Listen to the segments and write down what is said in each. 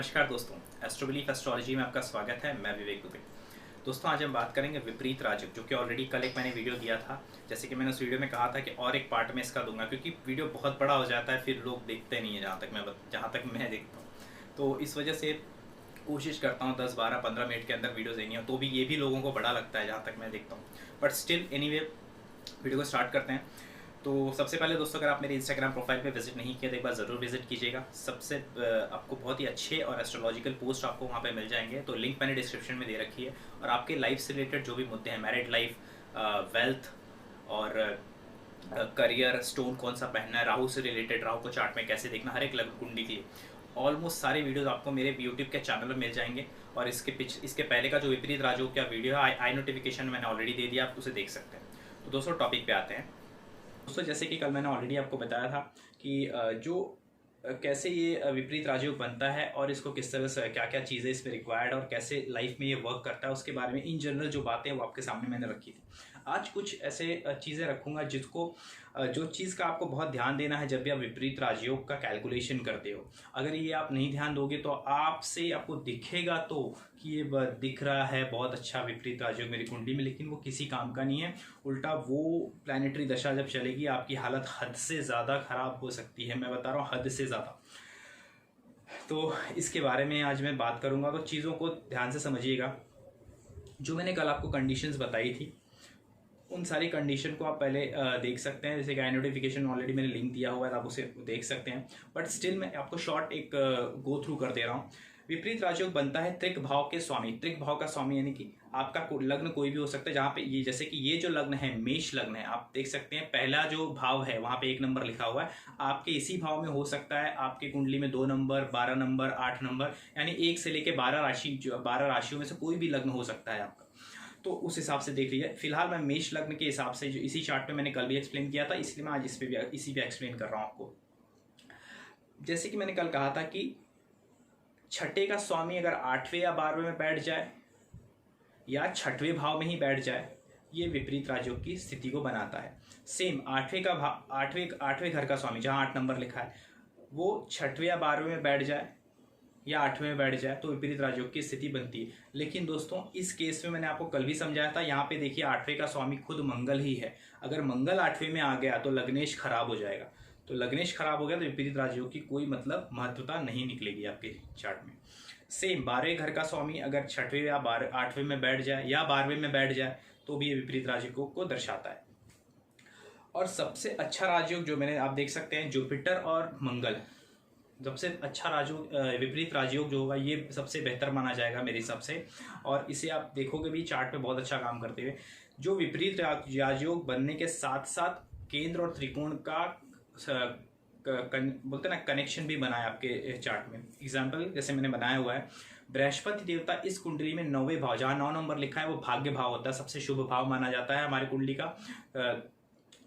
नमस्कार दोस्तों, एस्ट्रोबिलीफ एस्ट्रोलॉजी में आपका स्वागत है। मैं विवेक दुबे। दोस्तों, आज हम बात करेंगे विपरीत राजयोग, जो कि ऑलरेडी कल एक मैंने वीडियो दिया था। जैसे कि मैंने उस वीडियो में कहा था कि और एक पार्ट में इसका दूंगा, क्योंकि वीडियो बहुत बड़ा हो जाता है, फिर लोग देखते नहीं है जहाँ तक मैं देखता हूँ। तो इस वजह से कोशिश करता हूँ 10, 12, 15 मिनट के अंदर वीडियो देनी हो, तो भी ये भी लोगों को बड़ा लगता है जहाँ तक मैं देखता हूँ। बट स्टिल एनीवे, वीडियो को स्टार्ट करते हैं। तो सबसे पहले दोस्तों, अगर आप मेरे इंस्टाग्राम प्रोफाइल पे विजिट नहीं किया तो एक बार ज़रूर विजिट कीजिएगा। सबसे आपको बहुत ही अच्छे और एस्ट्रोलॉजिकल पोस्ट आपको वहाँ पे मिल जाएंगे, तो लिंक मैंने डिस्क्रिप्शन में दे रखी है। और आपके लाइफ से रिलेटेड जो भी मुद्दे हैं, मैरिड लाइफ, वेल्थ और करियर, स्टोन कौन सा पहनना है, राहु से रिलेटेड, राहु को चार्ट में कैसे देखना, हर एक लग्न कुंडली की ऑलमोस्ट सारे वीडियोस आपको मेरे यूट्यूब के चैनल में मिल जाएंगे। और इसके पहले का जो विपरीत राजयोग का वीडियो है, आई नोटिफिकेशन मैंने ऑलरेडी दे दिया, आप उसे देख सकते हैं। तो दोस्तों, टॉपिक पे आते हैं। दोस्तों, जैसे कि कल मैंने ऑलरेडी आपको बताया था कि कैसे ये विपरीत राजयोग बनता है और इसको किस तरह से क्या क्या चीज़ें इसमें रिक्वायर्ड और कैसे लाइफ में ये वर्क करता है, उसके बारे में इन जनरल जो बातें हैं वो आपके सामने मैंने रखी थी। आज कुछ ऐसे चीज़ें रखूँगा जो चीज़ का आपको बहुत ध्यान देना है जब भी आप विपरीत राजयोग का कैलकुलेशन करते हो। अगर ये आप नहीं ध्यान दोगे तो आपको दिखेगा तो कि ये दिख रहा है बहुत अच्छा विपरीत राजयोग मेरी कुंडली में, लेकिन वो किसी काम का नहीं है। उल्टा वो प्लानिटरी दशा जब चलेगी, आपकी हालत हद से ज़्यादा ख़राब हो सकती है। मैं बता रहा हूँ, हद से ज़्यादा। तो इसके बारे में आज मैं बात करूँगा, तो चीज़ों को ध्यान से समझिएगा। जो मैंने कल आपको कंडीशंस बताई थी, उन सारी कंडीशन को आप पहले देख सकते हैं। जैसे कि आई नोटिफिकेशन ऑलरेडी मैंने लिंक दिया हुआ है, आप उसे देख सकते हैं। बट स्टिल मैं आपको शॉर्ट एक गो थ्रू कर दे रहा हूँ। विपरीत राजयोग बनता है त्रिक भाव के स्वामी। त्रिक भाव का स्वामी यानी कि आपका लग्न कोई भी हो सकता है, जहाँ पे ये जैसे कि ये जो लग्न है मेष लग्न है, आप देख सकते हैं पहला जो भाव है वहाँ पे 1 नंबर लिखा हुआ है। आपके इसी भाव में हो सकता है आपकी कुंडली में 2 नंबर, 12 नंबर, 8 नंबर, यानी 1 से लेकर 12 राशियों में से कोई भी लग्न हो सकता है आपका। तो उस हिसाब से देख लीजिए। फिलहाल मैं मेष लग्न के हिसाब से, जो इसी चार्ट पे मैंने कल भी एक्सप्लेन किया था, इसलिए मैं आज इसी पे एक्सप्लेन कर रहा हूँ आपको। जैसे कि मैंने कल कहा था कि छठे का स्वामी अगर 8वें या 12वें में बैठ जाए या 6वें भाव में ही बैठ जाए, ये विपरीत राजयोग की स्थिति को बनाता है। सेम 8वें घर का स्वामी, जहाँ 8 नंबर लिखा है, वो 6वें या 12वें में बैठ जाए या 8वें में बैठ जाए तो विपरीत राजयोग की स्थिति बनती है। लेकिन दोस्तों, इस केस में मैंने आपको कल भी समझाया था, यहाँ पे देखिए 8वें का स्वामी खुद मंगल ही है। अगर मंगल 8वें में आ गया तो लग्नेश खराब हो जाएगा। तो लग्नेश खराब हो गया तो विपरीत राजयोग की कोई महत्वता नहीं निकलेगी आपके चार्ट में। सेम 12वें घर का स्वामी अगर 6वें या 8वें में बैठ जाए या 12वें में बैठ जाए तो भी ये विपरीत राजयोग को दर्शाता है। और सबसे अच्छा राजयोग जो आप देख सकते हैं, जुपिटर और मंगल, सबसे अच्छा राजयोग, विपरीत राजयोग जो होगा ये सबसे बेहतर माना जाएगा मेरे हिसाब से। और इसे आप देखोगे भी चार्ट पे बहुत अच्छा काम करते हुए। जो विपरीत राजयोग बनने के साथ साथ केंद्र और त्रिकोण का बोलते ना कनेक्शन भी बना है आपके चार्ट में। एग्जाम्पल जैसे मैंने बनाया हुआ है, बृहस्पति देवता इस कुंडली में 9वें भाव, जहाँ 9 नंबर लिखा है वो भाग्य भाव होता है, सबसे शुभ भाव माना जाता है हमारी कुंडली का।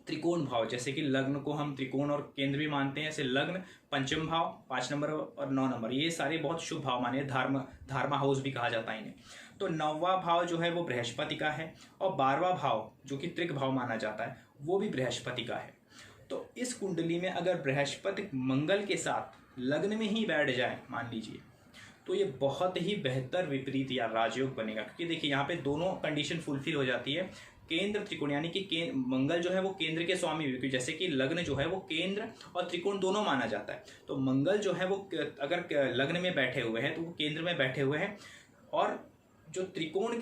त्रिकोण भाव, जैसे कि लग्न को हम त्रिकोण और केंद्र भी मानते हैं, ऐसे लग्न, पंचम भाव, 5 नंबर और 9 नंबर, ये सारे बहुत शुभ भाव माने। धार्मा हाउस भी कहा जाता है इन्हें। तो 9वां भाव जो है वो बृहस्पति का है, और 12वां भाव जो कि त्रिक भाव माना जाता है वो भी बृहस्पति का है। तो इस कुंडली में अगर बृहस्पति मंगल के साथ लग्न में ही बैठ जाए, मान लीजिए, तो ये बहुत ही बेहतर विपरीत या राजयोग बनेगा। क्योंकि देखिए यहाँ पे दोनों कंडीशन फुलफिल हो जाती है। केंद्र त्रिकोण, यानी कि मंगल जो है वो केंद्र के स्वामी, क्योंकि जैसे कि लग्न जो है वो केंद्र और त्रिकोण दोनों माना जाता है। तो मंगल जो है वो अगर लग्न में बैठे हुए हैं तो वो केंद्र में बैठे हुए हैं, और जो त्रिकोण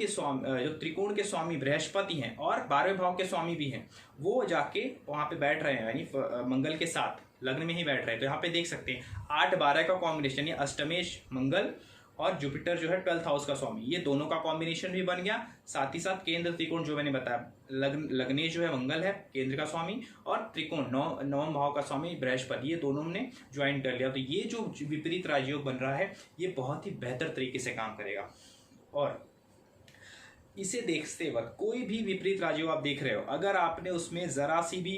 के स्वामी बृहस्पति हैं और 12वें भाव के स्वामी भी हैं, वो जाके वहाँ पे बैठ रहे हैं, यानी मंगल के साथ लग्न में ही बैठ रहे हैं। तो यहाँ पे देख सकते हैं 8-12 का कॉम्बिनेशन, यानी अष्टमेश मंगल और जुपिटर जो है 12th हाउस का स्वामी, ये दोनों का कॉम्बिनेशन भी बन गया। साथ ही साथ केंद्र त्रिकोण जो मैंने बताया, लग्नेश जो है मंगल है केंद्र का स्वामी, और त्रिकोण 9वें भाव का स्वामी बृहस्पति, ये दोनों ने ज्वाइन कर लिया। तो ये जो विपरीत राजयोग बन रहा है ये बहुत ही बेहतर तरीके से काम करेगा। और इसे देखते वक्त कोई भी विपरीत राजयोग आप देख रहे हो, अगर आपने उसमें जरा सी भी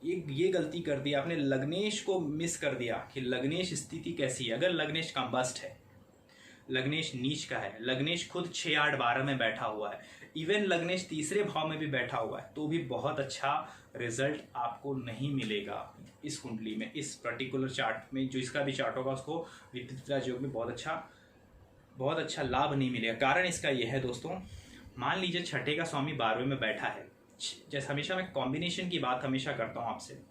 ये गलती कर दी, आपने लग्नेश को मिस कर दिया कि लग्नेश स्थिति कैसी है। अगर लग्नेश कंबस्ट है, लग्नेश नीच का है, लग्नेश खुद 6, 8, 12 में बैठा हुआ है, इवन लग्नेश तीसरे भाव में भी बैठा हुआ है, तो भी बहुत अच्छा रिजल्ट आपको नहीं मिलेगा इस कुंडली में, इस पर्टिकुलर चार्ट में। जो इसका भी चार्ट होगा उसको विपरीत राजयोग में बहुत अच्छा लाभ नहीं मिलेगा। कारण इसका यह है दोस्तों, मान लीजिए छठे का स्वामी 12वें में बैठा है, जैसे हमेशा मैं कॉम्बिनेशन की बात हमेशा करता हूँ आपसे,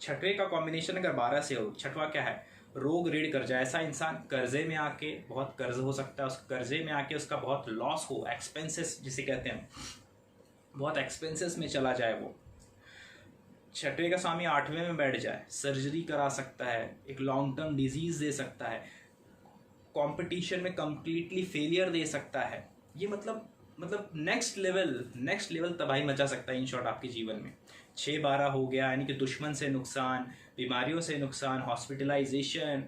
छठवें का कॉम्बिनेशन अगर 12 से हो, छठवा क्या है, रोग ऋण कर्जा, ऐसा इंसान कर्जे में आके, बहुत कर्ज हो सकता है, उस कर्जे में आके उसका बहुत लॉस हो, एक्सपेंसेस जिसे कहते हैं, बहुत एक्सपेंसेस में चला जाए वो। छठवें का स्वामी 8वें में बैठ जाए, सर्जरी करा सकता है, एक लॉन्ग टर्म डिजीज दे सकता है, कंपटीशन में कंप्लीटली फेलियर दे सकता है। ये मतलब नेक्स्ट लेवल तबाही मचा सकता है इन शॉर्ट आपके जीवन में। 6, 12 हो गया, यानी कि दुश्मन से नुकसान, बीमारियों से नुकसान, हॉस्पिटलाइजेशन,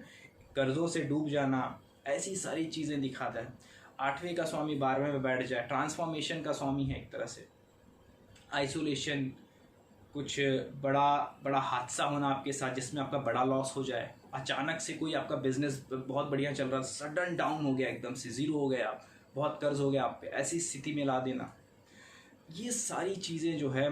कर्जों से डूब जाना, ऐसी सारी चीज़ें दिखाता है। 8वें का स्वामी 12वें में बैठ जाए, ट्रांसफॉर्मेशन का स्वामी है एक तरह से, आइसोलेशन, कुछ बड़ा हादसा होना आपके साथ जिसमें आपका बड़ा लॉस हो जाए, अचानक से कोई आपका बिजनेस बहुत बढ़िया चल रहा, सडन डाउन हो गया, एकदम से जीरो हो गया, बहुत कर्ज हो गया आप पे, ऐसी स्थिति में ला देना। ये सारी चीज़ें जो है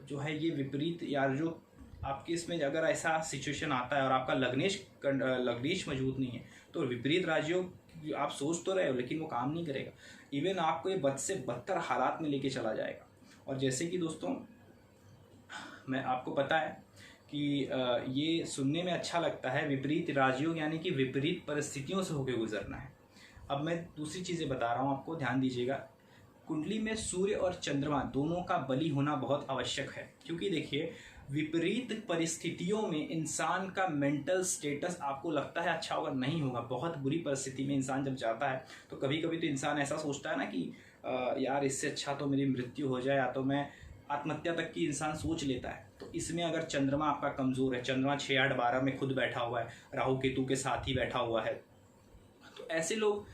जो है ये विपरीत, यार जो आपके इसमें अगर ऐसा सिचुएशन आता है और आपका लग्नेश मजबूत नहीं है, तो विपरीत राजयोग आप सोच तो रहे हो लेकिन वो काम नहीं करेगा, इवन आपको ये बद से बदतर हालात में लेके चला जाएगा। और जैसे कि दोस्तों मैं आपको पता है कि ये सुनने में अच्छा लगता है, विपरीत राजयोग यानी कि विपरीत परिस्थितियों से होकर गुजरना है। अब मैं दूसरी चीज़ें बता रहा हूँ आपको, ध्यान दीजिएगा। कुंडली में सूर्य और चंद्रमा दोनों का बली होना बहुत आवश्यक है, क्योंकि देखिए विपरीत परिस्थितियों में इंसान का मेंटल स्टेटस आपको लगता है अच्छा होगा, नहीं होगा। बहुत बुरी परिस्थिति में इंसान जब जाता है तो कभी कभी तो इंसान ऐसा सोचता है ना कि यार इससे अच्छा तो मेरी मृत्यु हो जाए, या तो मैं आत्महत्या तक की इंसान सोच लेता है। तो इसमें अगर चंद्रमा आपका कमज़ोर है, चंद्रमा 6, 8, 12 में खुद बैठा हुआ है, राहु केतु के साथ ही बैठा हुआ है, तो ऐसे लोग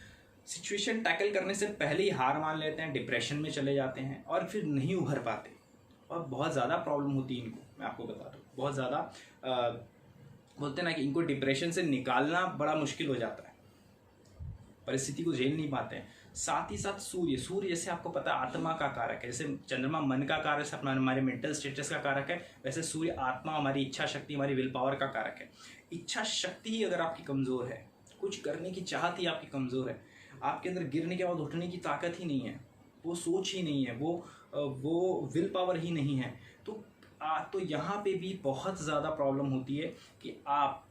सिचुएशन टैकल करने से पहले ही हार मान लेते हैं, डिप्रेशन में चले जाते हैं और फिर नहीं उभर पाते, और बहुत ज़्यादा प्रॉब्लम होती है इनको। मैं आपको बता दूँ, बहुत ज़्यादा बोलते हैं ना कि इनको डिप्रेशन से निकालना बड़ा मुश्किल हो जाता है, परिस्थिति को झेल नहीं पाते हैं। साथ ही साथ सूर्य जैसे आपको पता है आत्मा का कारक है, जैसे चंद्रमा मन का कारक है, अपना हमारे मेंटल स्टेटस का कारक है, वैसे सूर्य आत्मा, हमारी इच्छा शक्ति, हमारी विल पावर का कारक है। इच्छा शक्ति ही अगर आपकी कमज़ोर है, कुछ करने की चाहत ही आपकी कमज़ोर है, आपके अंदर गिरने के बाद उठने की ताकत ही नहीं है, वो सोच ही नहीं है, वो विल पावर ही नहीं है, तो यहाँ पे भी बहुत ज़्यादा प्रॉब्लम होती है कि आप,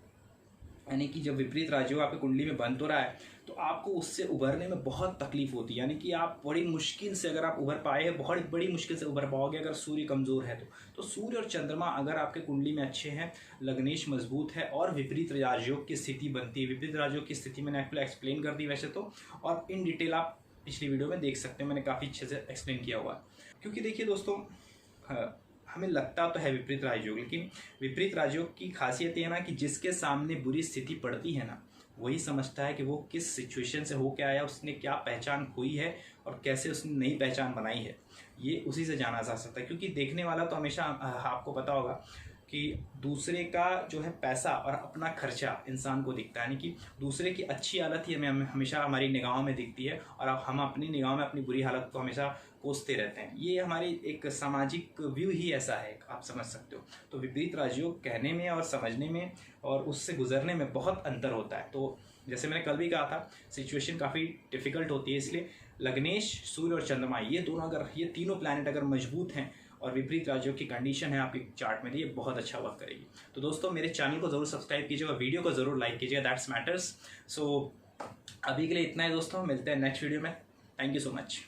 यानी कि जब विपरीत राजयोग आपकी कुंडली में बन तो रहा है तो आपको उससे उभरने में बहुत तकलीफ होती है, यानी कि आप बड़ी मुश्किल से, अगर आप उभर पाए हैं, बहुत बड़ी मुश्किल से उभर पाओगे अगर सूर्य कमज़ोर है तो सूर्य और चंद्रमा अगर आपके कुंडली में अच्छे हैं, लग्नेश मजबूत है और विपरीत राजयोग की स्थिति बनती है। विपरीत राजयोग की स्थिति मैंने आपको एक्सप्लेन कर दी वैसे तो, और इन डिटेल आप पिछली वीडियो में देख सकते हैं, मैंने काफ़ी अच्छे से एक्सप्लेन किया हुआ है। क्योंकि देखिए दोस्तों, हमें लगता तो है विपरीत राजयोग, लेकिन विपरीत राजयोग की खासियत ये है ना कि जिसके सामने बुरी स्थिति पड़ती है ना, वही समझता है कि वो किस सिचुएशन से होके आया, उसने क्या पहचान खोई है और कैसे उसने नई पहचान बनाई है, ये उसी से जाना जा सकता है। क्योंकि देखने वाला तो हमेशा, आपको पता होगा कि दूसरे का जो है पैसा और अपना खर्चा इंसान को दिखता है, यानी कि दूसरे की अच्छी हालत ही हमें हमेशा हमारी निगाहों में दिखती है, और हम अपनी निगाहों में अपनी बुरी हालत को हमेशा कोसते रहते हैं। ये हमारी एक सामाजिक व्यू ही ऐसा है, आप समझ सकते हो। तो विपरीत राजयोग कहने में और समझने में और उससे गुजरने में बहुत अंतर होता है। तो जैसे मैंने कल भी कहा था, सिचुएशन काफ़ी डिफिकल्ट होती है, इसलिए लग्नेश, सूर्य और चंद्रमा, ये दोनों अगर, ये तीनों प्लैनेट अगर मजबूत हैं और विपरीत राजयोग की कंडीशन है आपके चार्ट में, तो ये बहुत अच्छा वर्क करेगी। तो दोस्तों मेरे चैनल को ज़रूर सब्सक्राइब कीजिएगा, वीडियो को ज़रूर लाइक कीजिएगा, दैट्स मैटर्स। सो अभी के लिए इतना है दोस्तों, मिलते हैं नेक्स्ट वीडियो में। Thank you so much.